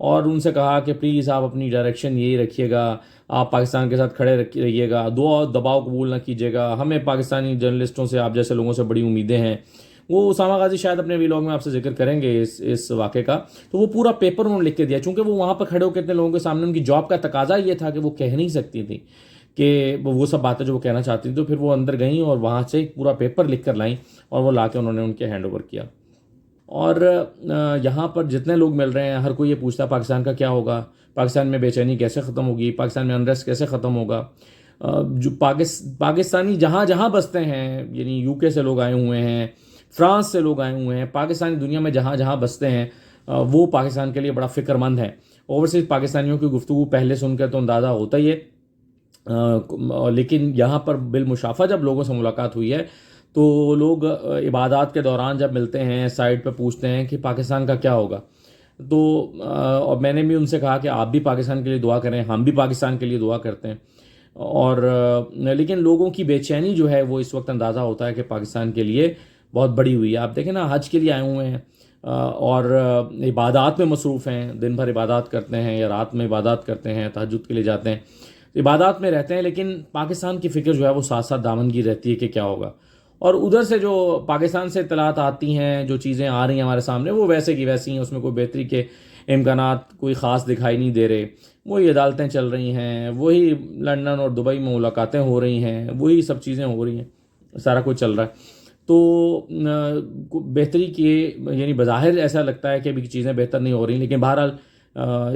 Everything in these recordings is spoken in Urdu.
اور ان سے کہا کہ پلیز آپ اپنی ڈائریکشن یہی رکھیے گا، آپ پاکستان کے ساتھ کھڑے رہیے گا، دباؤ قبول نہ کیجیے گا، ہمیں پاکستانی جرنلسٹوں سے، آپ جیسے لوگوں سے بڑی امیدیں ہیں۔ وہ اسامہ غازی شاید اپنے ویلاگ میں آپ سے ذکر کریں گے اس واقعے کا، تو وہ پورا پیپر انہوں نے لکھ کے دیا، چونکہ وہ وہاں پر کھڑے ہو کے اتنے لوگوں کے سامنے، ان کی جاب کا تقاضا یہ تھا کہ وہ کہہ نہیں سکتی تھی کہ وہ سب باتیں جو وہ کہنا چاہتی تھیں، تو پھر وہ اندر گئیں اور وہاں سے ایک پورا پیپر لکھ کر لائیں اور وہ لا کے انہوں نے ان کے ہینڈ اوور کیا۔ اور یہاں پر جتنے لوگ مل رہے ہیں، ہر کوئی یہ پوچھتا ہے پاکستان کا کیا ہوگا، پاکستان میں بے چینی کیسے ختم ہوگی، پاکستان میں انریسٹ کیسے ختم ہوگا۔ جو پاکستانی جہاں جہاں بستے ہیں، یعنی یو کے سے لوگ آئے ہوئے ہیں، فرانس سے لوگ آئے ہوئے ہیں، پاکستانی دنیا میں جہاں جہاں بستے ہیں وہ پاکستان کے لیے بڑا فکر مند ہیں۔ اوورسیز پاکستانیوں کی گفتگو پہلے سن کے تو اندازہ ہوتا ہی ہے، لیکن یہاں پر بالمشافہ جب لوگوں سے ملاقات ہوئی ہے تو لوگ عبادات کے دوران جب ملتے ہیں سائٹ پہ پوچھتے ہیں کہ پاکستان کا کیا ہوگا، تو اور میں نے بھی ان سے کہا کہ آپ بھی پاکستان کے لیے دعا کریں، ہم بھی پاکستان کے لیے دعا کرتے ہیں۔ اور لیکن لوگوں کی بے چینی جو ہے وہ اس وقت اندازہ ہوتا ہے کہ پاکستان کے لیے بہت بڑی ہوئی ہے۔ آپ دیکھیں نا، حج کے لیے آئے ہوئے ہیں اور عبادات میں مصروف ہیں، دن بھر عبادات کرتے ہیں یا رات میں عبادات کرتے ہیں، تہجد کے لیے جاتے ہیں، عبادات میں رہتے ہیں، لیکن پاکستان کی فکر جو ہے وہ ساتھ ساتھ دامنگیر رہتی ہے کہ کیا ہوگا۔ اور ادھر سے جو پاکستان سے اطلاعات آتی ہیں، جو چیزیں آ رہی ہیں ہمارے سامنے، وہ ویسے کی ویسی ہیں، اس میں کوئی بہتری کے امکانات کوئی خاص دکھائی نہیں دے رہے۔ وہی عدالتیں چل رہی ہیں، وہی لندن اور دبئی میں ملاقاتیں ہو رہی ہیں، وہی سب چیزیں ہو رہی ہیں، سارا کچھ چل رہا ہے۔ تو بہتری کی یعنی بظاہر ایسا لگتا ہے کہ ابھی چیزیں بہتر نہیں ہو رہی، لیکن بہرحال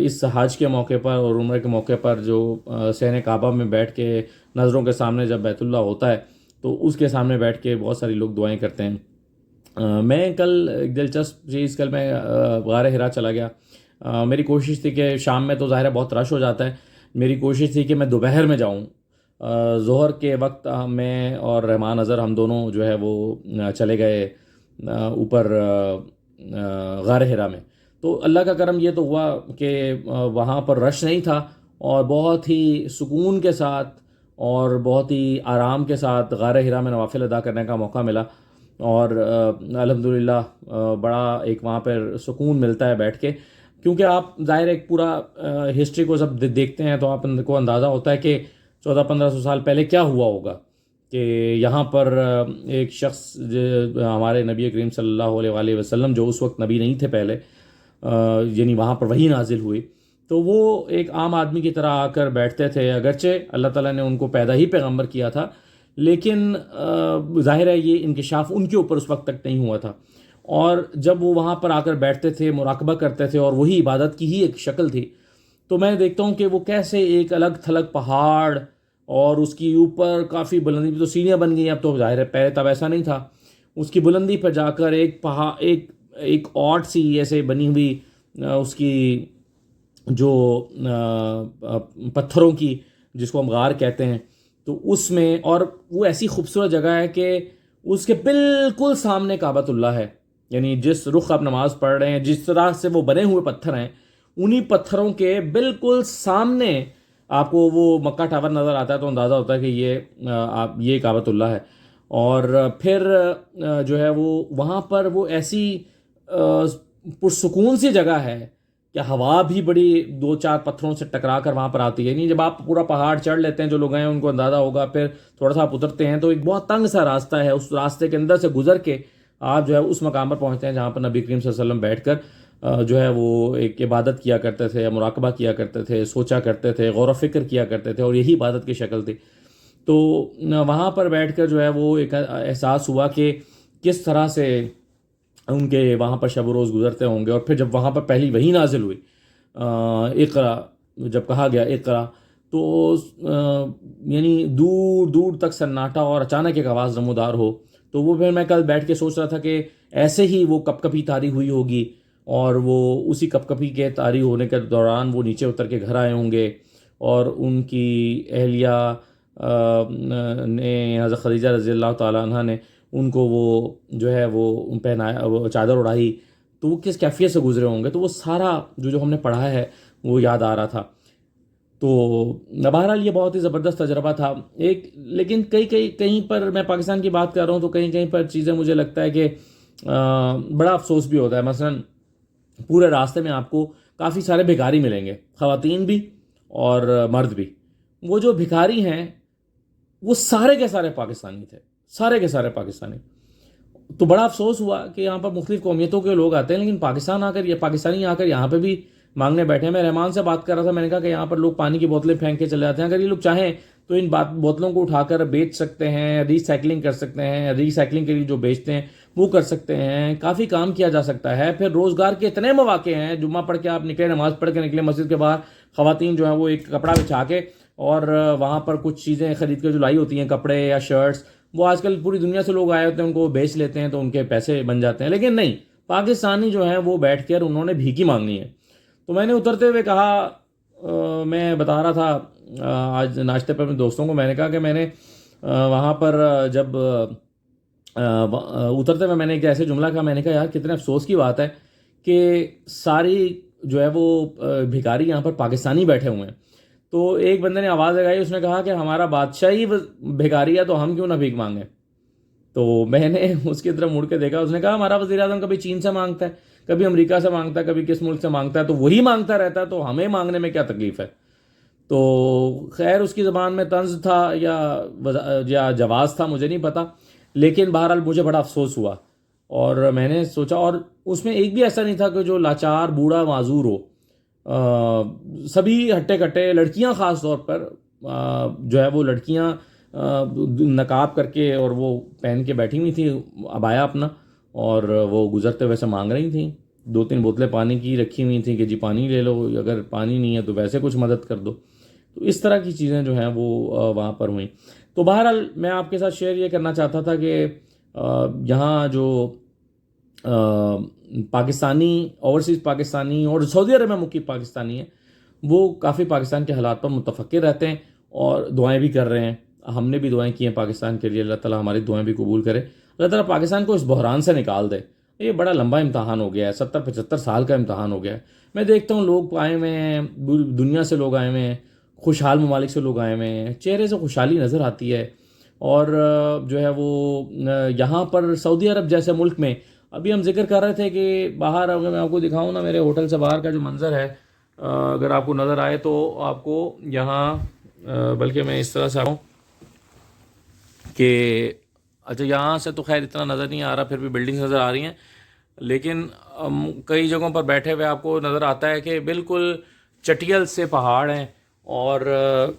اس حج کے موقع پر اور عمرہ کے موقع پر جو صحن کعبہ میں بیٹھ کے نظروں کے سامنے جب بیت اللہ ہوتا ہے تو اس کے سامنے بیٹھ کے بہت ساری لوگ دعائیں کرتے ہیں۔ میں کل ایک دلچسپ چیز، کل میں غار حرا چلا گیا۔ میری کوشش تھی کہ شام میں تو ظاہر ہے بہت رش ہو جاتا ہے، میری کوشش تھی کہ میں دوپہر میں جاؤں۔ ظہر کے وقت میں اور رحمان اظہر ہم دونوں جو ہے وہ چلے گئے اوپر غار حرا میں۔ تو اللہ کا کرم یہ تو ہوا کہ وہاں پر رش نہیں تھا اور بہت ہی سکون کے ساتھ اور بہت ہی آرام کے ساتھ غار حرا میں نوافل ادا کرنے کا موقع ملا، اور الحمدللہ بڑا ایک وہاں پر سکون ملتا ہے بیٹھ کے، کیونکہ آپ ظاہر ایک پورا ہسٹری کو جب دیکھتے ہیں تو آپ کو اندازہ ہوتا ہے کہ 1400-1500 سال پہلے کیا ہوا ہوگا، کہ یہاں پر ایک شخص ہمارے نبی کریم صلی اللہ علیہ وآلہ وسلم، جو اس وقت نبی نہیں تھے پہلے، یعنی وہاں پر وحی نازل ہوئی، تو وہ ایک عام آدمی کی طرح آ کر بیٹھتے تھے۔ اگرچہ اللہ تعالیٰ نے ان کو پیدا ہی پیغمبر کیا تھا، لیکن ظاہر ہے یہ انکشاف ان کے اوپر اس وقت تک نہیں ہوا تھا، اور جب وہ وہاں پر آ کر بیٹھتے تھے، مراقبہ کرتے تھے، اور وہی عبادت کی ہی ایک شکل تھی، تو میں دیکھتا ہوں کہ وہ کیسے ایک الگ تھلگ پہاڑ اور اس کی اوپر کافی بلندی پہ تو سیڑھیاں بن گئی، اب تو ظاہر ہے پہلے تب ایسا نہیں تھا، اس کی بلندی پہ جا کر ایک اوٹ سی ایسے بنی ہوئی اس کی جو پتھروں کی، جس کو ہم غار کہتے ہیں، تو اس میں، اور وہ ایسی خوبصورت جگہ ہے کہ اس کے بالکل سامنے کعبۃ اللہ ہے، یعنی جس رخ آپ نماز پڑھ رہے ہیں، جس طرح سے وہ بنے ہوئے پتھر ہیں، انہی پتھروں کے بالکل سامنے آپ کو وہ مکہ ٹاور نظر آتا ہے، تو اندازہ ہوتا ہے کہ یہ کعبۃ اللہ ہے۔ اور پھر جو ہے وہ وہاں پر وہ ایسی پرسکون سی جگہ ہے کہ ہوا بھی بڑی 2-4 پتھروں سے ٹکرا کر وہاں پر آتی ہے، یعنی جب آپ پورا پہاڑ چڑھ لیتے ہیں، جو لوگ ہیں ان کو اندازہ ہوگا، پھر تھوڑا سا آپ اترتے ہیں تو ایک بہت تنگ سا راستہ ہے، اس راستے کے اندر سے گزر کے آپ جو ہے اس مقام پر پہنچتے ہیں جہاں پر نبی کریم صلی اللہ علیہ وسلم بیٹھ کر جو ہے وہ ایک عبادت کیا کرتے تھے، مراقبہ کیا کرتے تھے، سوچا کرتے تھے، غور و فکر کیا کرتے تھے، اور یہی عبادت کی شکل تھی۔ تو وہاں پر بیٹھ کر جو ہے وہ ایک احساس ہوا کہ کس طرح سے ان کے وہاں پر شب و روز گزرتے ہوں گے، اور پھر جب وہاں پر پہلی وحی نازل ہوئی، اقرا جب کہا گیا اقرا، تو یعنی دور دور تک سناٹا اور اچانک ایک آواز نمودار ہو، تو وہ پھر میں کل بیٹھ کے سوچ رہا تھا کہ ایسے ہی وہ کپ کپی طاری ہوئی ہوگی، اور وہ اسی کپ کپی کے طاری ہونے کے دوران وہ نیچے اتر کے گھر آئے ہوں گے، اور ان کی اہلیہ نے، حضرت خدیجہ رضی اللہ تعالیٰ عنہ نے ان کو وہ جو ہے وہ پہنایا، وہ چادر اڑائی، تو وہ کس کیفیت سے گزرے ہوں گے، تو وہ سارا جو ہم نے پڑھا ہے وہ یاد آ رہا تھا۔ تو بہرحال یہ بہت ہی زبردست تجربہ تھا لیکن کہیں پر میں پاکستان کی بات کر رہا ہوں تو کہیں پر چیزیں مجھے لگتا ہے کہ بڑا افسوس بھی ہوتا ہے۔ مثلا پورے راستے میں آپ کو کافی سارے بھکاری ملیں گے، خواتین بھی اور مرد بھی۔ وہ جو بھکاری ہیں وہ سارے کے سارے پاکستانی تھے، سارے کے سارے پاکستانی۔ تو بڑا افسوس ہوا کہ یہاں پر مختلف قومیتوں کے لوگ آتے ہیں، لیکن پاکستانی آ کر یہاں پہ بھی مانگنے بیٹھے ہیں۔ میں رحمان سے بات کر رہا تھا، میں نے کہا کہ یہاں پر لوگ پانی کی بوتلیں پھینک کے چلے جاتے ہیں، اگر یہ لوگ چاہیں تو ان بوتلوں کو اٹھا کر بیچ سکتے ہیں، ری سائیکلنگ کر سکتے ہیں، ری سائیکلنگ کے لیے جو بیچتے ہیں وہ کر سکتے ہیں، کافی کام کیا جا سکتا ہے۔ پھر روزگار کے اتنے مواقع ہیں، جمعہ پڑھ کے آپ نکلے، نماز پڑھ کے نکلے مسجد کے باہر، خواتین جو ہیں وہ ایک کپڑا بچھا کے اور وہاں پر کچھ چیزیں خرید کے جو لائی ہوتی ہیں، کپڑے یا شرٹس، وہ آج کل پوری دنیا سے لوگ آئے ہوتے ہیں، ان کو بیچ لیتے ہیں تو ان کے پیسے بن جاتے ہیں۔ لیکن نہیں، پاکستانی جو ہیں وہ بیٹھ کر انہوں نے بھیکی مانگنی ہے۔ تو میں نے اترتے ہوئے کہا، میں بتا رہا تھا آج ناشتے پر اپنے دوستوں کو، میں نے کہا کہ میں نے وہاں پر جب اترتے ہوئے میں نے ایک ایسے جملہ کہا، میں نے کہا یار کتنے افسوس کی بات ہے کہ ساری جو ہے وہ بھکاری یہاں پر پاکستانی بیٹھے ہوئے ہیں۔ تو ایک بندے نے آواز لگائی، اس نے کہا کہ ہمارا بادشاہ ہی بھکاری ہے تو ہم کیوں نہ بھیک مانگیں۔ تو میں نے اس کی طرف مڑ کے دیکھا، اس نے کہا ہمارا وزیر اعظم کبھی چین سے مانگتا ہے، کبھی امریکہ سے مانگتا ہے، کبھی کس ملک سے مانگتا ہے، تو وہی مانگتا رہتا ہے، تو ہمیں مانگنے میں کیا تکلیف ہے۔ تو خیر اس کی زبان میں طنز تھا یا جواز تھا، مجھے نہیں پتا، لیکن بہرحال مجھے بڑا افسوس ہوا اور میں نے سوچا، اور اس میں ایک بھی ایسا نہیں تھا کہ جو لاچار بوڑھا معذور ہو، سبھی ہٹے کٹے، لڑکیاں خاص طور پر جو ہے وہ لڑکیاں نقاب کر کے اور وہ پہن کے بیٹھی ہوئی تھیں عبایا اپنا، اور وہ گزرتے ویسے مانگ رہی تھیں، 2-3 بوتلیں پانی کی رکھی ہوئی تھیں کہ جی پانی لے لو، اگر پانی نہیں ہے تو ویسے کچھ مدد کر دو۔ تو اس طرح کی چیزیں جو ہیں وہ وہاں پر ہوئیں۔ تو بہرحال میں آپ کے ساتھ شیئر یہ کرنا چاہتا تھا کہ یہاں جو پاکستانی، اوورسیز پاکستانی اور سعودی عرب میں مقیم پاکستانی ہیں، وہ کافی پاکستان کے حالات پر متفکر رہتے ہیں اور دعائیں بھی کر رہے ہیں۔ ہم نے بھی دعائیں کی ہیں پاکستان کے لیے، اللہ تعالیٰ ہماری دعائیں بھی قبول کرے، اللہ تعالیٰ پاکستان کو اس بحران سے نکال دے۔ یہ بڑا لمبا امتحان ہو گیا ہے، 70-75 سال کا امتحان ہو گیا ہے۔ میں دیکھتا ہوں لوگ آئے ہوئے ہیں، دنیا سے لوگ آئے ہوئے ہیں، خوشحال ممالک سے لوگ آئے ہوئے ہیں، چہرے سے خوشحالی نظر آتی ہے، اور جو ہے وہ یہاں پر سعودی عرب جیسے ملک میں، ابھی ہم ذکر کر رہے تھے کہ باہر، اگر میں آپ کو دکھاؤں نا میرے ہوٹل سے باہر کا جو منظر ہے، اگر آپ کو نظر آئے تو آپ کو یہاں، بلکہ میں اس طرح سے آؤں کہ اچھا یہاں سے تو خیر اتنا نظر نہیں آ رہا، پھر بھی بلڈنگ نظر آ رہی ہیں، لیکن کئی جگہوں پر بیٹھے ہوئے آپ کو نظر آتا ہے کہ بالکل چٹیل سے پہاڑ ہیں، اور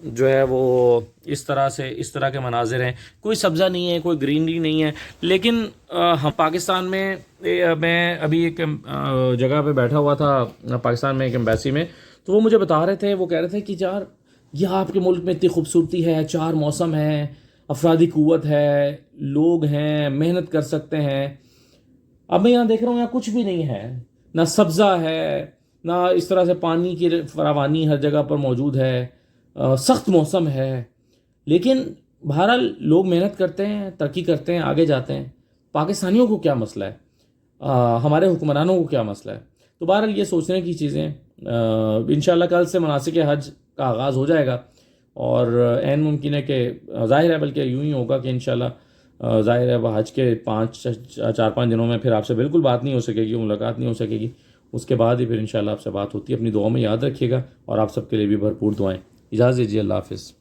جو ہے وہ اس طرح کے مناظر ہیں، کوئی سبزہ نہیں ہے، کوئی گرینری نہیں ہے۔ لیکن ہم پاکستان میں، میں ابھی ایک جگہ پہ بیٹھا ہوا تھا پاکستان میں، ایک ایمبیسی میں، تو وہ مجھے بتا رہے تھے، وہ کہہ رہے تھے کہ یار یہ آپ کے ملک میں اتنی خوبصورتی ہے، 4 موسم ہیں، افرادی قوت ہے، لوگ ہیں، محنت کر سکتے ہیں۔ اب میں یہاں دیکھ رہا ہوں یہاں کچھ بھی نہیں ہے، نہ سبزہ ہے، نہ اس طرح سے پانی کی فراوانی ہر جگہ پر موجود ہے، سخت موسم ہے، لیکن بہرحال لوگ محنت کرتے ہیں، ترقی کرتے ہیں، آگے جاتے ہیں۔ پاکستانیوں کو کیا مسئلہ ہے؟ ہمارے حکمرانوں کو کیا مسئلہ ہے؟ تو بہرحال یہ سوچنے کی چیزیں، انشاءاللہ کل سے مناسک حج کا آغاز ہو جائے گا، اور عین ممکن ہے کہ ظاہر ہے، بلکہ یوں ہی ہوگا کہ انشاءاللہ ظاہر ہے وہ حج کے 4-5 دنوں میں پھر آپ سے بالکل بات نہیں ہو سکے گی، ملاقات نہیں ہو سکے گی، اس کے بعد ہی پھر انشاءاللہ آپ سے بات ہوتی ہے۔ اپنی دعاؤں میں یاد رکھیے گا، اور آپ سب کے لیے بھی بھرپور دعائیں۔ اجازت دیجیے، اللہ حافظ۔